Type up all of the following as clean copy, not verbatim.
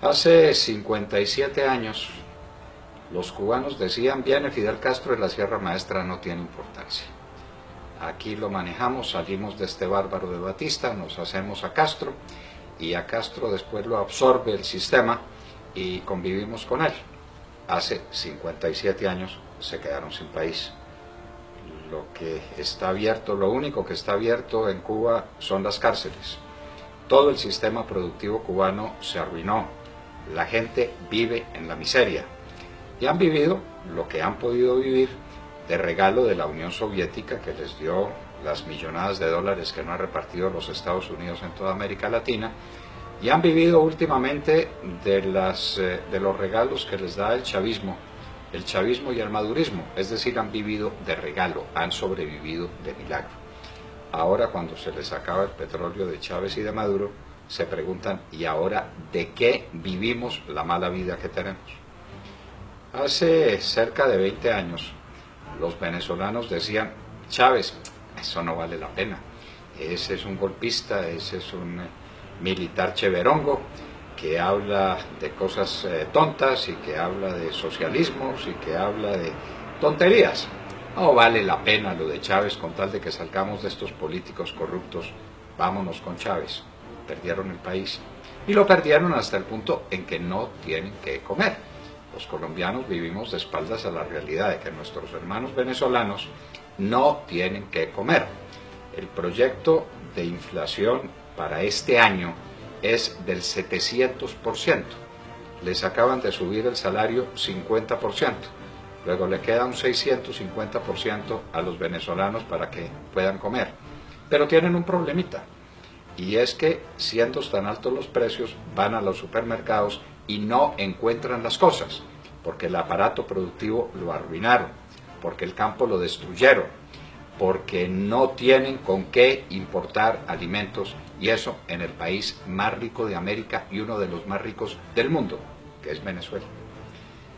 Hace 57 años los cubanos decían: viene Fidel Castro y la Sierra Maestra no tiene importancia. Aquí lo manejamos, salimos de este bárbaro de Batista, nos hacemos a Castro y a Castro después lo absorbe el sistema y convivimos con él. Hace 57 años se quedaron sin país. Lo que está abierto, lo único que está abierto en Cuba son las cárceles. Todo el sistema productivo cubano se arruinó. La gente vive en la miseria. Y han vivido lo que han podido vivir de regalo de la Unión Soviética, que les dio las millonadas de dólares que no ha repartido los Estados Unidos en toda América Latina, y han vivido últimamente de los regalos que les da el chavismo y el madurismo, es decir, han vivido de regalo, han sobrevivido de milagro. Ahora, cuando se les acaba el petróleo de Chávez y de Maduro, se preguntan: ¿y ahora de qué vivimos la mala vida que tenemos? Hace cerca de 20 años, los venezolanos decían: Chávez, eso no vale la pena, ese es un golpista, ese es un militar cheverongo que habla de cosas tontas y que habla de socialismos y que habla de tonterías. No vale la pena lo de Chávez, con tal de que salgamos de estos políticos corruptos, vámonos con Chávez. Perdieron el país y lo perdieron hasta el punto en que no tienen que comer. Los colombianos vivimos de espaldas a la realidad de que nuestros hermanos venezolanos no tienen que comer. El proyecto de inflación para este año es del 700%. Les acaban de subir el salario 50%. Luego le queda un 650% a los venezolanos para que puedan comer. Pero tienen un problemita, y es que, siendo tan altos los precios, van a los supermercados y no encuentran las cosas, porque el aparato productivo lo arruinaron, porque el campo lo destruyeron, porque no tienen con qué importar alimentos, y eso en el país más rico de América y uno de los más ricos del mundo, que es Venezuela.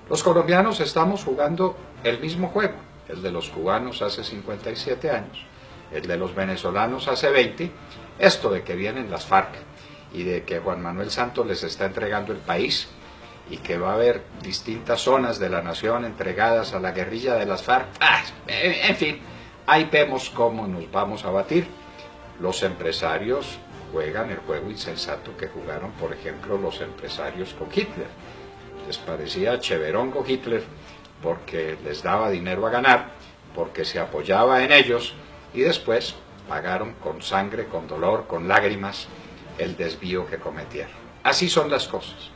Los colombianos estamos jugando el mismo juego, el de los cubanos hace 57 años, el de los venezolanos hace 20, esto de que vienen las FARC y de que Juan Manuel Santos les está entregando el país y que va a haber distintas zonas de la nación entregadas a la guerrilla de las FARC. En fin, ahí vemos cómo nos vamos a batir. Los empresarios juegan el juego insensato que jugaron, por ejemplo, los empresarios con Hitler. Les parecía cheverongo Hitler porque les daba dinero a ganar, porque se apoyaba en ellos, y después pagaron con sangre, con dolor, con lágrimas el desvío que cometieron. Así son las cosas.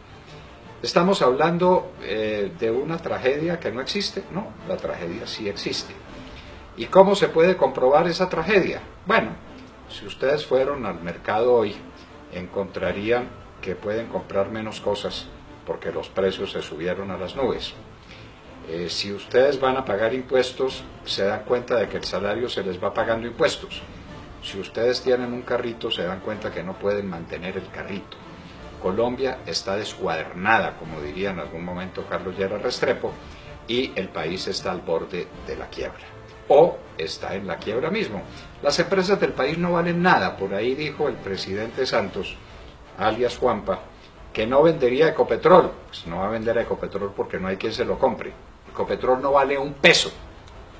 Estamos hablando de una tragedia que no existe. No, la tragedia sí existe. ¿Y cómo se puede comprobar esa tragedia? Bueno, si ustedes fueron al mercado hoy, encontrarían que pueden comprar menos cosas porque los precios se subieron a las nubes. Si ustedes van a pagar impuestos, se dan cuenta de que el salario se les va pagando impuestos. Si ustedes tienen un carrito, se dan cuenta que no pueden mantener el carrito. Colombia está descuadernada, como diría en algún momento Carlos Lleras Restrepo, y el país está al borde de la quiebra. O está en la quiebra mismo. Las empresas del país no valen nada. Por ahí dijo el presidente Santos, alias Juanpa, que no vendería Ecopetrol. Pues no va a vender Ecopetrol porque no hay quien se lo compre. Ecopetrol no vale un peso.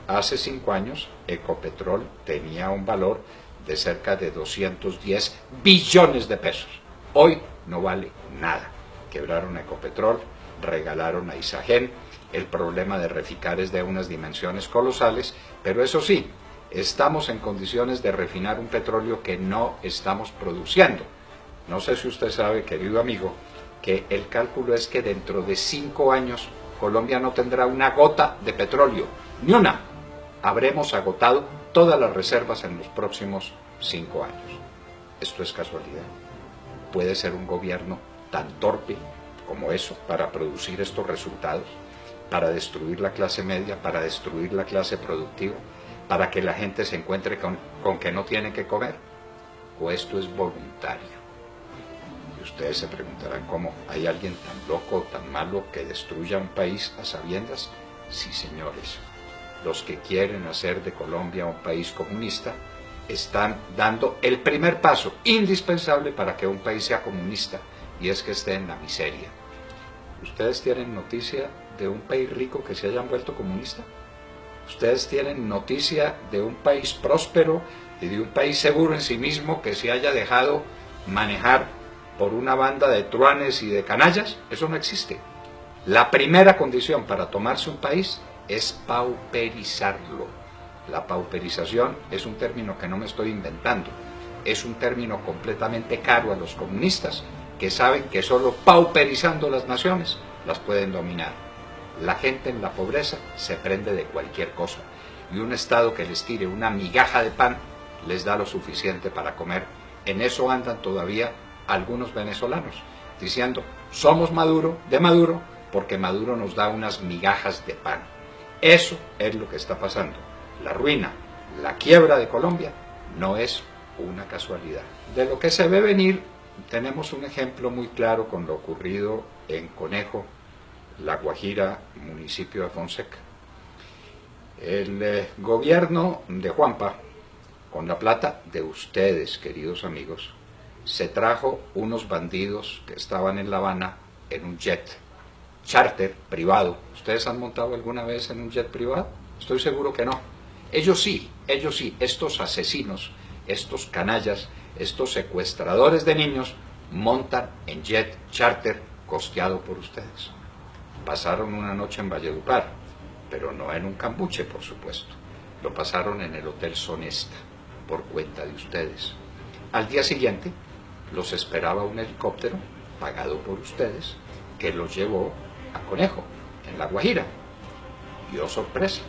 Hace 5 años Ecopetrol tenía un valor de cerca de 210 billones de pesos. Hoy no vale nada. Quebraron a Ecopetrol, regalaron a Isagen. El problema de Reficar es de unas dimensiones colosales, pero eso sí, estamos en condiciones de refinar un petróleo que no estamos produciendo. No sé si usted sabe, querido amigo, que el cálculo es que dentro de 5 años Colombia no tendrá una gota de petróleo, ni una. Habremos agotado todas las reservas en los próximos 5 años. ¿Esto es casualidad? ¿Puede ser un gobierno tan torpe como eso para producir estos resultados? Para destruir la clase media, para destruir la clase productiva, para que la gente se encuentre con que no tiene que comer. ¿O esto es voluntario? Y ustedes se preguntarán: ¿cómo hay alguien tan loco, tan malo, que destruya un país a sabiendas? Sí, señores, los que quieren hacer de Colombia un país comunista están dando el primer paso indispensable para que un país sea comunista, y es que esté en la miseria. ¿Ustedes tienen noticia de un país rico que se haya vuelto comunista? ¿Ustedes tienen noticia de un país próspero y de un país seguro en sí mismo que se haya dejado manejar por una banda de truanes y de canallas? Eso no existe. La primera condición para tomarse un país es pauperizarlo. La pauperización es un término que no me estoy inventando. Es un término completamente caro a los comunistas, que saben que solo pauperizando las naciones las pueden dominar. La gente en la pobreza se prende de cualquier cosa, y un Estado que les tire una migaja de pan les da lo suficiente para comer. En eso andan todavía algunos venezolanos, diciendo, somos Maduro, porque Maduro nos da unas migajas de pan. Eso es lo que está pasando. La ruina, la quiebra de Colombia no es una casualidad. De lo que se ve venir, tenemos un ejemplo muy claro con lo ocurrido en Conejo, La Guajira, municipio de Fonseca. El gobierno de Juanpa, con la plata de ustedes, queridos amigos, se trajo unos bandidos que estaban en La Habana en un jet charter privado. ¿Ustedes han montado alguna vez en un jet privado? Estoy seguro que no. Ellos sí, estos asesinos, estos canallas, estos secuestradores de niños, montan en jet charter costeado por ustedes. Pasaron una noche en Valledupar, pero no en un cambuche, por supuesto. Lo pasaron en el Hotel Sonesta, por cuenta de ustedes. Al día siguiente, los esperaba un helicóptero, pagado por ustedes, que los llevó a Conejo, en La Guajira. Y oh sorpresa,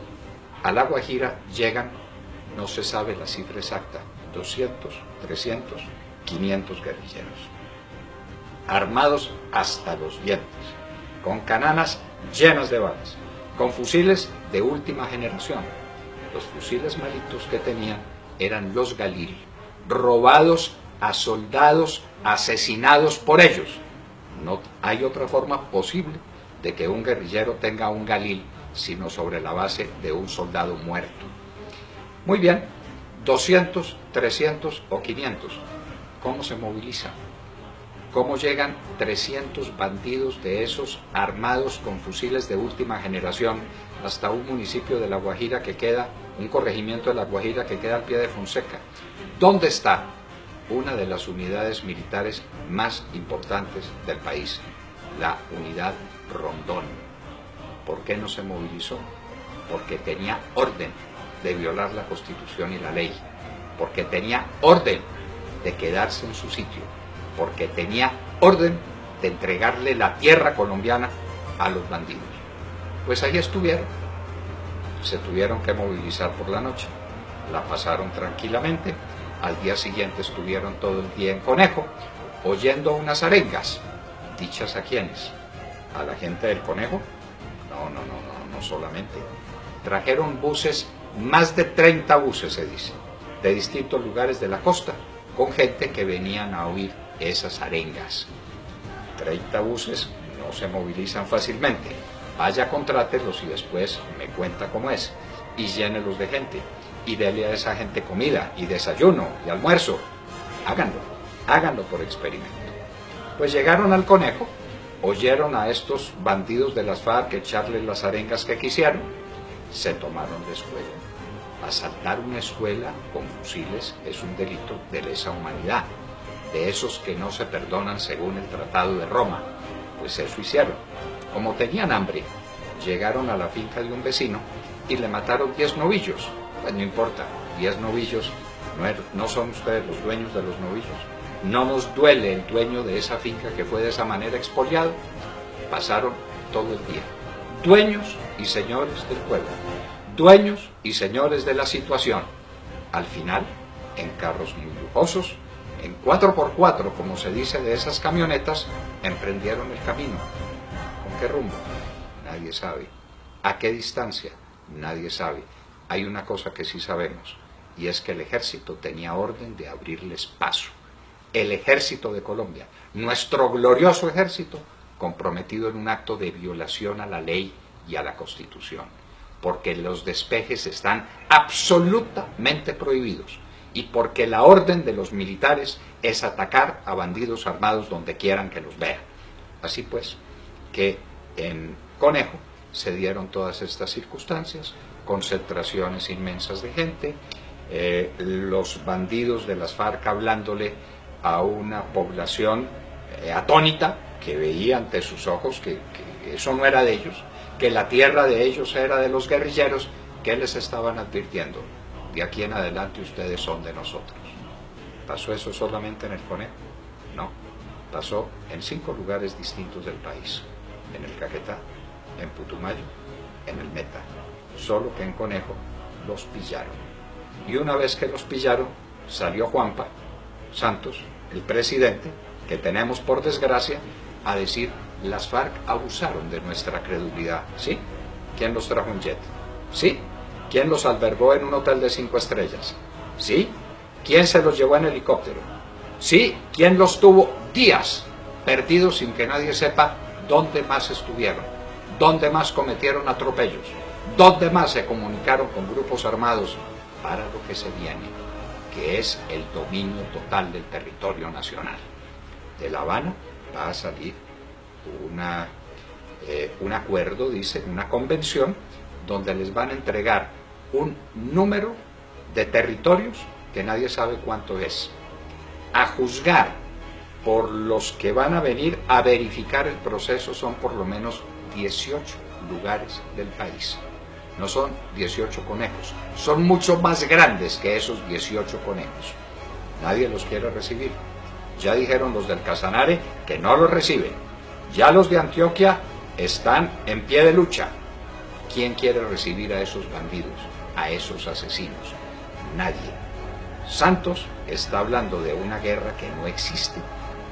a La Guajira llegan, no se sabe la cifra exacta, 200, 300, 500 guerrilleros, armados hasta los dientes, con cananas llenas de balas, con fusiles de última generación. Los fusiles malitos que tenían eran los Galil, robados a soldados asesinados por ellos. No hay otra forma posible de que un guerrillero tenga un Galil sino sobre la base de un soldado muerto. Muy bien, 200, 300 o 500. ¿Cómo se movilizan? ¿Cómo llegan 300 bandidos de esos armados con fusiles de última generación hasta un municipio de La Guajira que queda, un corregimiento de La Guajira que queda al pie de Fonseca? ¿Dónde está una de las unidades militares más importantes del país? La unidad Rondón. ¿Por qué no se movilizó? Porque tenía orden de violar la Constitución y la ley, porque tenía orden de quedarse en su sitio, porque tenía orden de entregarle la tierra colombiana a los bandidos. Pues ahí estuvieron. Se tuvieron que movilizar por la noche, la pasaron tranquilamente. Al día siguiente estuvieron todo el día en Conejo, oyendo unas arengas. ¿Dichas a quiénes? ¿A la gente del Conejo? No solamente. Trajeron buses, más de 30 buses se dice, de distintos lugares de la costa, con gente que venían a oír esas arengas. 30 buses no se movilizan fácilmente. Vaya, contrátelos y después me cuenta cómo es, y llénelos de gente, y dele a esa gente comida, y desayuno, y almuerzo. Háganlo por experimento. Pues llegaron al Conejo, oyeron a estos bandidos de las FARC echarles las arengas que quisieron, se tomaron la escuela. Asaltar una escuela con fusiles es un delito de lesa humanidad, de esos que no se perdonan según el Tratado de Roma. Pues eso hicieron. Como tenían hambre, llegaron a la finca de un vecino y le mataron 10 novillos. Pues no importa, 10 novillos, no son ustedes los dueños de los novillos. No nos duele el dueño de esa finca que fue de esa manera expoliado. Pasaron todo el día. Dueños y señores del pueblo, dueños y señores de la situación. Al final, en carros muy lujosos, en 4x4, como se dice de esas camionetas, emprendieron el camino. ¿Con qué rumbo? Nadie sabe. ¿A qué distancia? Nadie sabe. Hay una cosa que sí sabemos, y es que el ejército tenía orden de abrirles paso. El ejército de Colombia, nuestro glorioso ejército, comprometido en un acto de violación a la ley y a la Constitución, porque los despejes están absolutamente prohibidos, y porque la orden de los militares es atacar a bandidos armados donde quieran que los vean. Así pues, que en Conejo se dieron todas estas circunstancias, concentraciones inmensas de gente, los bandidos de las FARC hablándole a una población atónita que veía ante sus ojos que eso no era de ellos, que la tierra de ellos era de los guerrilleros, que les estaban advirtiendo: de aquí en adelante ustedes son de nosotros. ¿Pasó eso solamente en el Conejo? No, pasó en 5 lugares distintos del país: en el Caquetá, en Putumayo, en el Meta, solo que en Conejo los pillaron. Y una vez que los pillaron, salió Juanpa Santos, el presidente, que tenemos por desgracia, a decir: las FARC abusaron de nuestra credulidad. ¿Sí? ¿Quién los trajo en jet? ¿Sí? ¿Quién los albergó en un hotel de 5 estrellas? ¿Sí? ¿Quién se los llevó en helicóptero? ¿Sí? ¿Quién los tuvo días perdidos sin que nadie sepa dónde más estuvieron? ¿Dónde más cometieron atropellos? ¿Dónde más se comunicaron con grupos armados para lo que se viene, que es el dominio total del territorio nacional? De La Habana va a salir un acuerdo, dice, una convención, donde les van a entregar un número de territorios que nadie sabe cuánto es. A juzgar por los que van a venir a verificar el proceso, son por lo menos 18 lugares del país. No son 18 conejos, son mucho más grandes que esos 18 conejos. Nadie los quiere recibir. Ya dijeron los del Casanare que no los reciben. Ya los de Antioquia están en pie de lucha. ¿Quién quiere recibir a esos bandidos, a esos asesinos? Nadie. Santos está hablando de una guerra que no existe,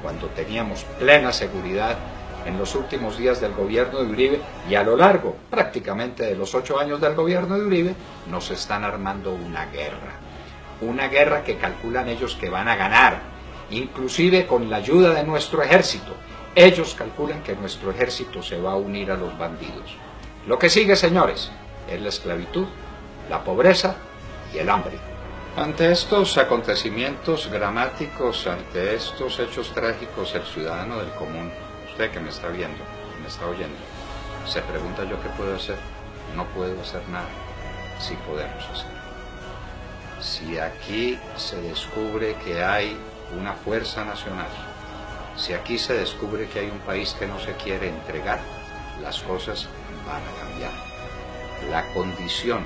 cuando teníamos plena seguridad en los últimos días del gobierno de Uribe, y a lo largo prácticamente de los 8 años del gobierno de Uribe, nos están armando una guerra que calculan ellos que van a ganar, inclusive con la ayuda de nuestro ejército. Ellos calculan que nuestro ejército se va a unir a los bandidos. Lo que sigue, señores, es la esclavitud, la pobreza y el hambre. Ante estos acontecimientos dramáticos, ante estos hechos trágicos, el ciudadano del común, usted que me está viendo, me está oyendo, se pregunta: ¿yo qué puedo hacer? No puedo hacer nada. Sí podemos hacer. Si aquí se descubre que hay una fuerza nacional, si aquí se descubre que hay un país que no se quiere entregar, las cosas van a cambiar. La condición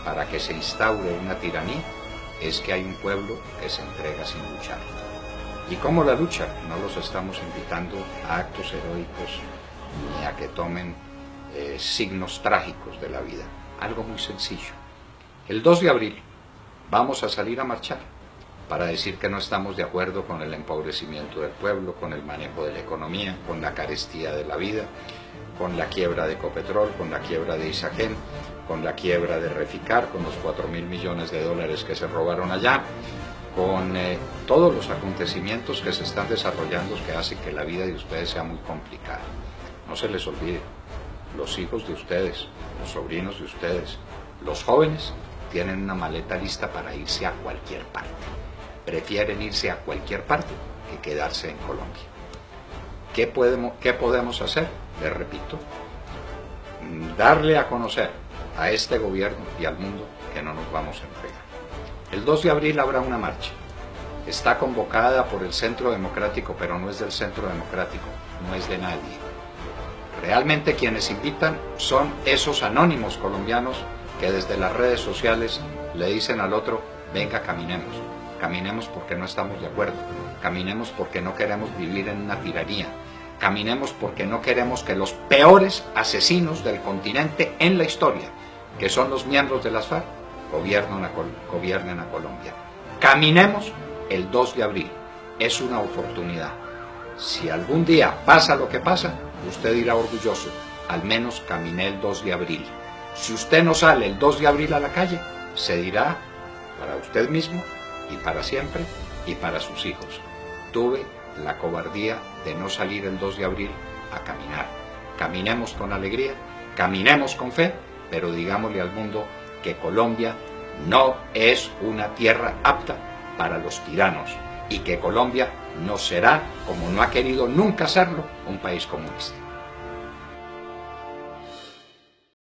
para que se instaure una tiranía es que hay un pueblo que se entrega sin luchar. ¿Y cómo la lucha? No los estamos invitando a actos heroicos ni a que tomen signos trágicos de la vida. Algo muy sencillo. El 2 de abril vamos a salir a marchar para decir que no estamos de acuerdo con el empobrecimiento del pueblo, con el manejo de la economía, con la carestía de la vida, con la quiebra de Ecopetrol, con la quiebra de Isagen, con la quiebra de Reficar, con los 4.000 millones de dólares que se robaron allá, con todos los acontecimientos que se están desarrollando que hacen que la vida de ustedes sea muy complicada. No se les olvide, los hijos de ustedes, los sobrinos de ustedes, los jóvenes, tienen una maleta lista para irse a cualquier parte. Prefieren irse a cualquier parte que quedarse en Colombia. ¿Qué podemos hacer? Les repito, darle a conocer a este gobierno y al mundo que no nos vamos a entregar. El 2 de abril habrá una marcha. Está convocada por el Centro Democrático, pero no es del Centro Democrático, no es de nadie. Realmente quienes invitan son esos anónimos colombianos que desde las redes sociales le dicen al otro: venga, caminemos. Caminemos porque no estamos de acuerdo. Caminemos porque no queremos vivir en una tiranía. Caminemos porque no queremos que los peores asesinos del continente en la historia, que son los miembros de las FARC, gobiernen a Colombia. Caminemos el 2 de abril. Es una oportunidad. Si algún día pasa lo que pasa, usted dirá orgulloso: al menos caminé el 2 de abril. Si usted no sale el 2 de abril a la calle, se dirá para usted mismo y para siempre y para sus hijos: tuve la cobardía de no salir el 2 de abril a caminar. Caminemos con alegría, caminemos con fe, pero digámosle al mundo que Colombia no es una tierra apta para los tiranos y que Colombia no será, como no ha querido nunca serlo, un país comunista.